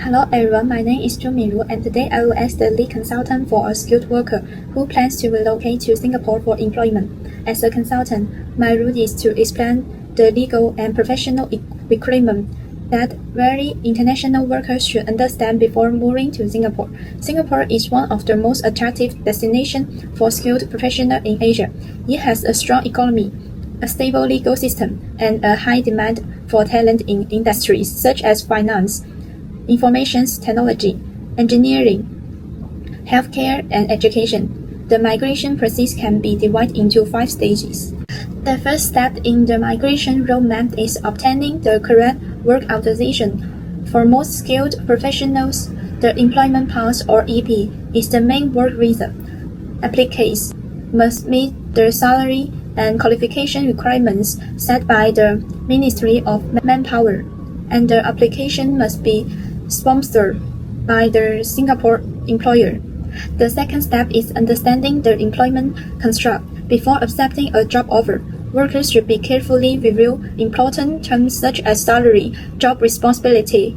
Hello everyone, my name is Zhu and today I will ask the lead consultant for a skilled worker who plans to relocate to Singapore for employment. As a consultant, my role is to explain the legal and professional requirements that very international workers should understand before moving to Singapore. Singapore is one of the most attractive destinations for skilled professionals in Asia. It has a strong economy, a stable legal system, and a high demand for talent in industries such as finance, information technology, engineering, healthcare, and education. The migration process can be divided into 5 stages. The first step in the migration roadmap is obtaining the correct work authorization. For most skilled professionals, the employment pass or EP is the main work visa. Applicants must meet the salary and qualification requirements set by the Ministry of Manpower, and the application must be sponsored by the Singapore employer. The second step is understanding the employment construct. Before accepting a job offer, workers should be carefully review important terms such as salary, job responsibility,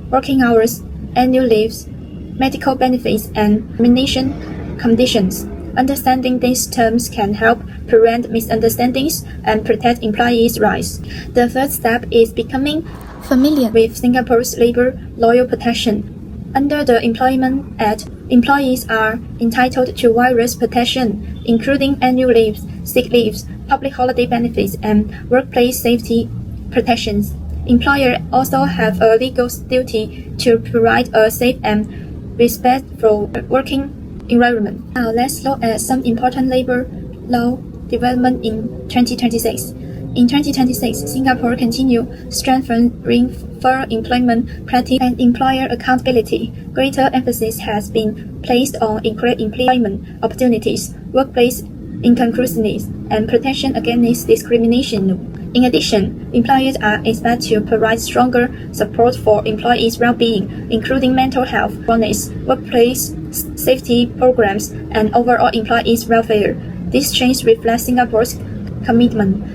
working hours, annual leaves, medical benefits, and termination conditions. Understanding these terms can help prevent misunderstandings and protect employees' rights. The third step is becoming familiar with Singapore's labor law protection. Under the Employment Act, employees are entitled to various protection, including annual leaves, sick leaves, public holiday benefits, and workplace safety protections. Employers also have a legal duty to provide a safe and respectful working environment. Now let's look at some important labor law development in 2026. In 2026, Singapore continued strengthening fair employment practice and employer accountability. Greater emphasis has been placed on equal employment opportunities, workplace inclusiveness, and protection against discrimination. In addition, employers are expected to provide stronger support for employees' well-being, including mental health, wellness, workplace safety programs, and overall employees' welfare. This change reflects Singapore's commitment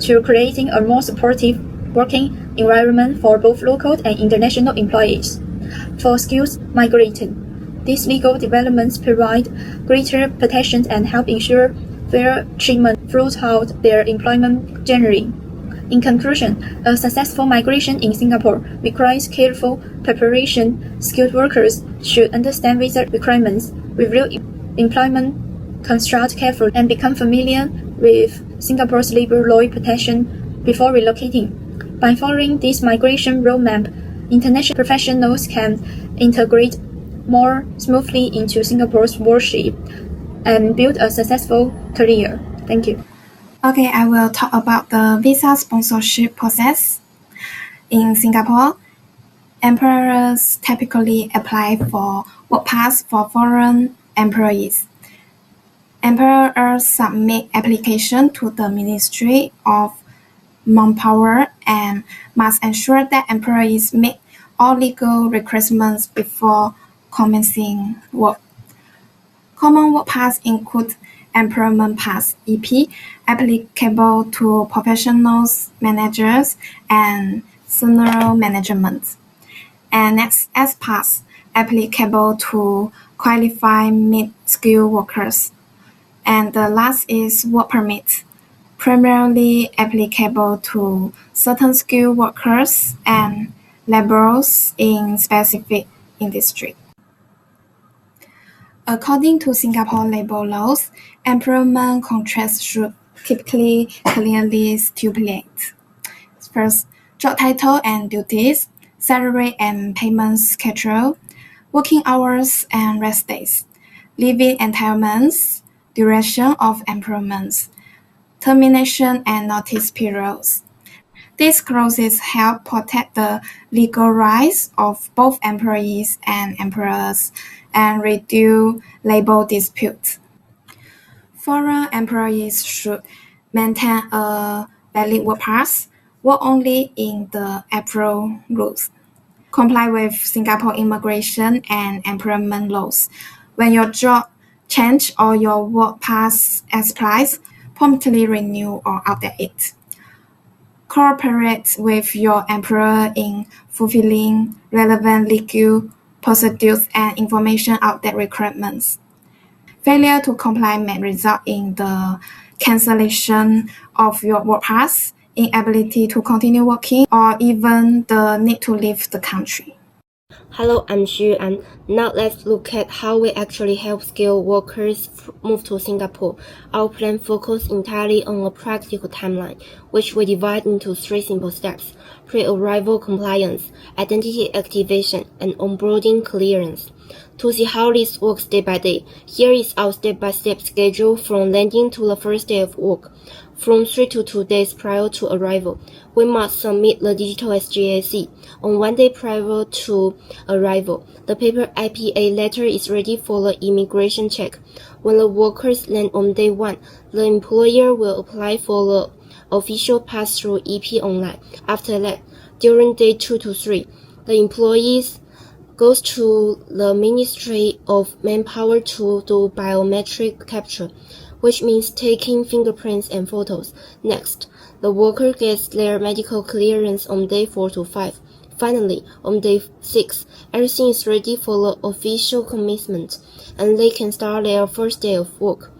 to creating a more supportive working environment for both local and international employees. For skills migrating, these legal developments provide greater protections and help ensure fair treatment throughout their employment journey. In conclusion, a successful migration in Singapore requires careful preparation. Skilled workers should understand visa requirements, review employment construct carefully, and become familiar with Singapore's labor law protection before relocating. By following this migration roadmap, international professionals can integrate more smoothly into Singapore's worship and build a successful career. Thank you. Okay, I will talk about the visa sponsorship process. In Singapore, employers typically apply for work pass for foreign employees. Employers submit application to the Ministry of Manpower and must ensure that employees meet all legal requirements before commencing work. Common work pass include Employment Pass (EP) applicable to professionals, managers, and senior management, and Next S Pass applicable to qualified mid-skilled workers. And the last is Work Permit, primarily applicable to certain skilled workers and laborers in specific industry. According to Singapore labor laws, employment contracts should typically clearly stipulate: first, job title and duties, salary and payment schedule, working hours and rest days, leave entitlements, duration of employment, termination and notice periods. These clauses help protect the legal rights of both employees and employers and reduce labor disputes. Foreign employees should maintain a valid work pass, work only in the approved routes, comply with Singapore immigration and employment laws. When your job change or your work pass expires, promptly renew or update it. Cooperate with your employer in fulfilling relevant legal procedures and information outlet requirements. Failure to comply may result in the cancellation of your work pass, inability to continue working, or even the need to leave the country. Hello, I'm Xu, and now let's look at how we actually help skilled workers move to Singapore. Our plan focuses entirely on a practical timeline, which we divide into 3 simple steps: pre-arrival compliance, identity activation, and onboarding clearance. To see how this works day by day, here is our step-by-step schedule from landing to the first day of work. From 3 to 2 days prior to arrival, we must submit the digital SGAC. On 1 day prior to arrival, the paper IPA letter is ready for the immigration check. When the workers land on day 1, the employer will apply for the official pass through EP online. After that, during day 2 to 3, the employees goes to the Ministry of Manpower to do biometric capture, which means taking fingerprints and photos. Next, the worker gets their medical clearance on day 4 to 5. Finally, on day 6, everything is ready for the official commencement, and they can start their first day of work.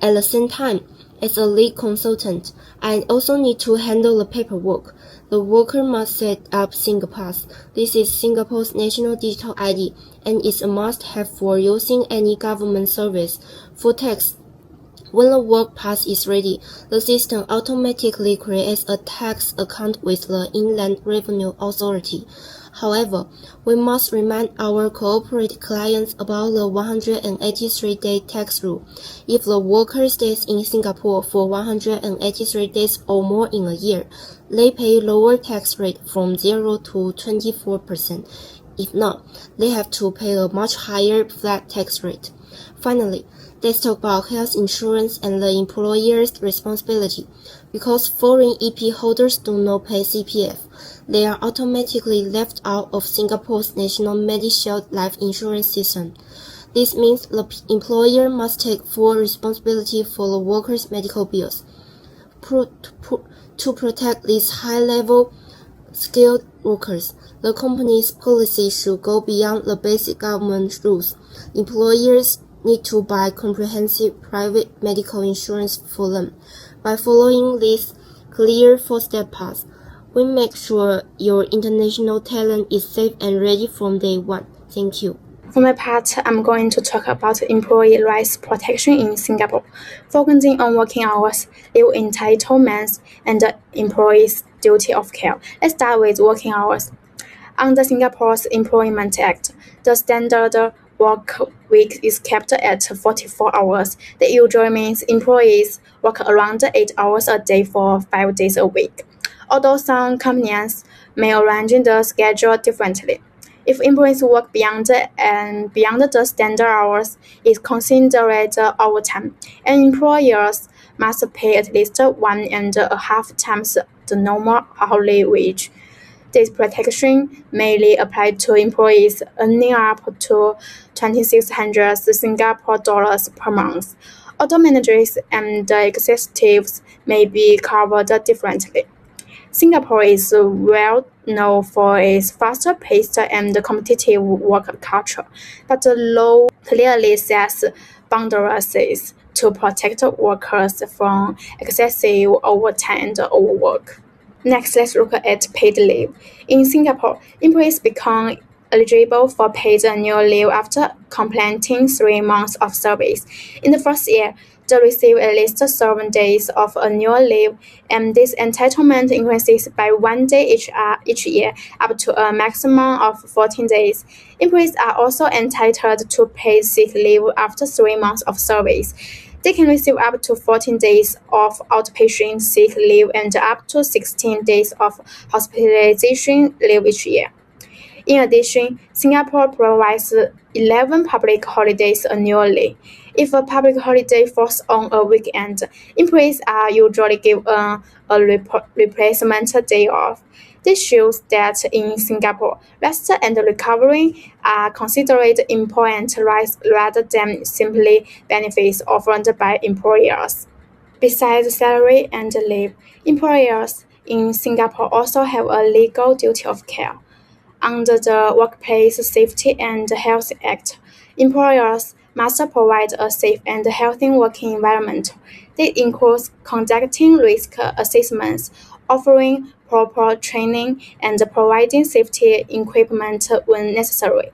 At the same time, as a lead consultant, I also need to handle the paperwork. The worker must set up SingPass. This is Singapore's national digital ID and is a must-have for using any government service. For tax, when the work pass is ready, the system automatically creates a tax account with the Inland Revenue Authority. However, we must remind our corporate clients about the 183-day tax rule. If the worker stays in Singapore for 183 days or more in a year, they pay lower tax rate from 0 to 24%. If not, they have to pay a much higher flat tax rate. Finally, let's talk about health insurance and the employer's responsibility. Because foreign EP holders do not pay CPF, they are automatically left out of Singapore's National MediShield life insurance system. This means the employer must take full responsibility for the workers' medical bills. To protect these high-level skilled workers, the company's policy should go beyond the basic government rules. Employers need to buy comprehensive private medical insurance for them. By following this clear 4-step path, we make sure your international talent is safe and ready from day 1. Thank you. For my part, I'm going to talk about employee rights protection in Singapore, focusing on working hours, leave entitlements, and the employee's duty of care. Let's start with working hours. Under Singapore's Employment Act, the standard work week is kept at 44 hours. That usually means employees work around 8 hours a day for 5 days a week. Although some companies may arrange the schedule differently. If employees work beyond the standard hours, it's considered overtime, and employers must pay at least 1.5 times the normal hourly wage. This protection mainly applies to employees earning up to 2,600 Singapore dollars per month. Although managers and executives may be covered differently. Singapore is well known for its fast-paced and competitive work culture, but the law clearly sets boundaries to protect workers from excessive overtime and overwork. Next, let's look at paid leave. In Singapore, employees become eligible for paid annual leave after completing 3 months of service. In the first year, they receive at least 7 days of annual leave, and this entitlement increases by 1 day each year, up to a maximum of 14 days. Employees are also entitled to paid sick leave after 3 months of service. They can receive up to 14 days of outpatient sick leave and up to 16 days of hospitalization leave each year. In addition, Singapore provides 11 public holidays annually. If a public holiday falls on a weekend, employees are usually given a replacement day off. This shows that in Singapore, rest and recovery are considered important rights rather than simply benefits offered by employers. Besides salary and leave, employers in Singapore also have a legal duty of care. Under the Workplace Safety and Health Act, employers must provide a safe and healthy working environment. This includes conducting risk assessments, offering proper training, and providing safety equipment when necessary.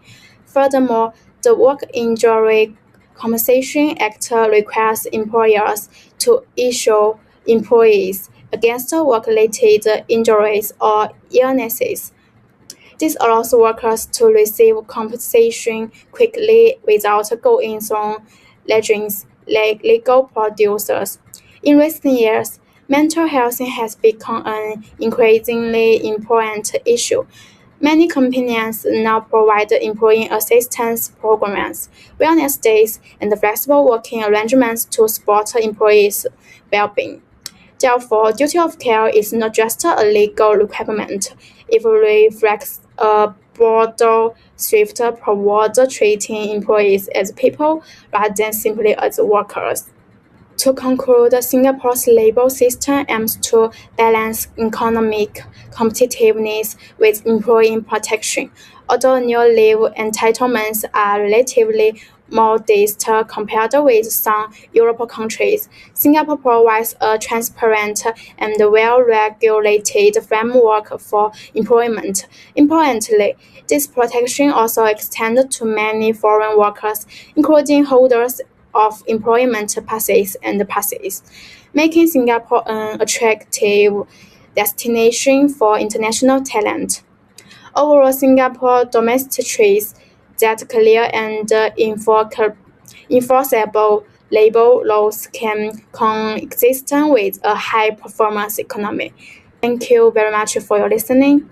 Furthermore, the Work Injury Compensation Act requires employers to insure employees against work-related injuries or illnesses. This allows workers to receive compensation quickly without going through legal procedures. In recent years, mental health has become an increasingly important issue. Many companies now provide employee assistance programs, wellness days, and flexible working arrangements to support employees' well-being. Therefore, duty of care is not just a legal requirement, it reflects a broader shift toward treating employees as people rather than simply as workers. To conclude, Singapore's labor system aims to balance economic competitiveness with employee protection. Although new leave entitlements are relatively modest compared with some European countries, Singapore provides a transparent and well-regulated framework for employment. Importantly, this protection also extends to many foreign workers, including holders of employment passes, making Singapore an attractive destination for international talent. Overall, Singapore demonstrates that clear and enforceable labor laws can coexist with a high-performance economy. Thank you very much for your listening.